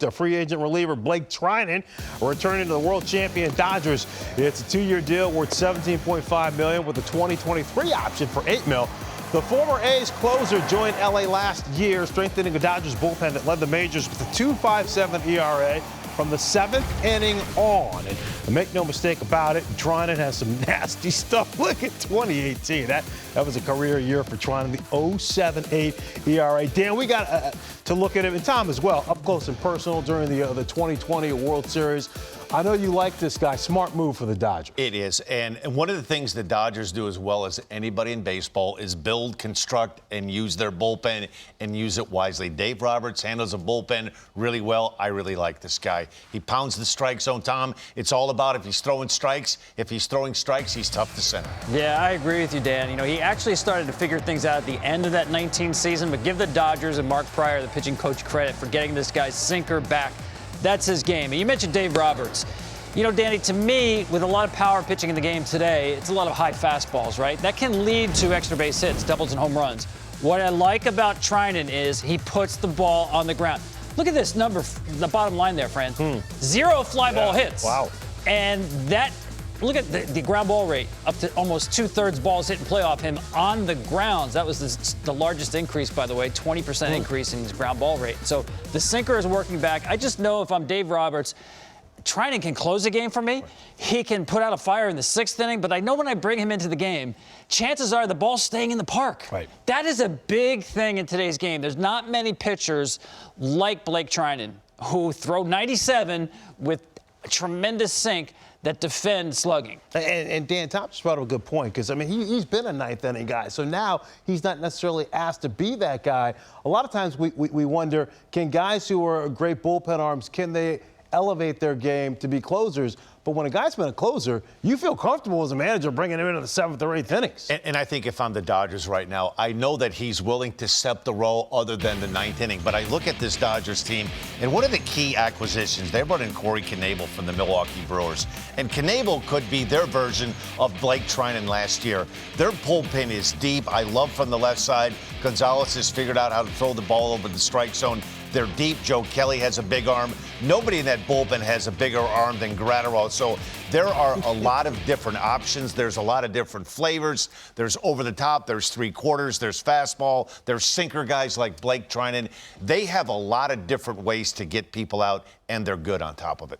with free agent reliever Blake Treinen returning to the world champion Dodgers. It's a 2-year deal worth $17.5 million with a 2023 option for $8 million. The former A's closer joined LA last year, strengthening the Dodgers bullpen that led the majors with a 2.57 ERA from the 7th inning on. And make no mistake about it, Treinen has some nasty stuff. Look at 2018. That was a career year for Treinen, the 0.78 ERA. Dan, we got to look at him, and Tom as well, up close and personal during the 2020 World Series. I know you like this guy. Smart move for the Dodgers. It is. And one of the things the Dodgers do as well as anybody in baseball is build, construct, and use their bullpen and use it wisely. Dave Roberts handles a bullpen really well. I really like this guy. He pounds the strike zone, Tom. It's all about if he's throwing strikes. If he's throwing strikes, he's tough to center. Yeah, I agree with you, Dan. You know, he actually started to figure things out at the end of that 19 season, but give the Dodgers and Mark Pryor, the pitching coach, credit for getting this guy's sinker back. That's his game. And you mentioned Dave Roberts. You know, Danny, to me, with a lot of power pitching in the game today, it's a lot of high fastballs, right? That can lead to extra base hits, doubles and home runs. What I like about Treinen is he puts the ball on the ground. Look at this number, the bottom line there, friend. 0 fly ball hits. Wow. And that, look at the ground ball rate, up to almost 2/3 balls hit and play off him on the grounds. That was the largest increase, by the way, 20% increase in his ground ball rate. So the sinker is working back. I just know if I'm Dave Roberts, Treinen can close the game for me. He can put out a fire in the 6th inning, but I know when I bring him into the game, chances are the ball's staying in the park. Right. That is a big thing in today's game. There's not many pitchers like Blake Treinen who throw 97 with a tremendous sink that defend slugging. And Dan, Tom just brought up a good point, because, I mean, he's been a 9th inning guy, so now he's not necessarily asked to be that guy. A lot of times we wonder, can guys who are great bullpen arms, can they elevate their game to be closers? But when a guy's been a closer, you feel comfortable as a manager bringing him into the 7th or 8th innings. And I think if I'm the Dodgers right now, I know that he's willing to step the role other than the 9th inning. But I look at this Dodgers team, and one of the key acquisitions, they brought in Corey Knebel from the Milwaukee Brewers. And Knebel could be their version of Blake Treinen last year. Their bullpen is deep. I love from the left side. Gonzalez has figured out how to throw the ball over the strike zone. They're deep. Joe Kelly has a big arm. Nobody in that bullpen has a bigger arm than Gratterall. So there are a lot of different options. There's a lot of different flavors. There's over the top. There's 3/4. There's fastball. There's sinker guys like Blake Treinen. They have a lot of different ways to get people out, and they're good on top of it.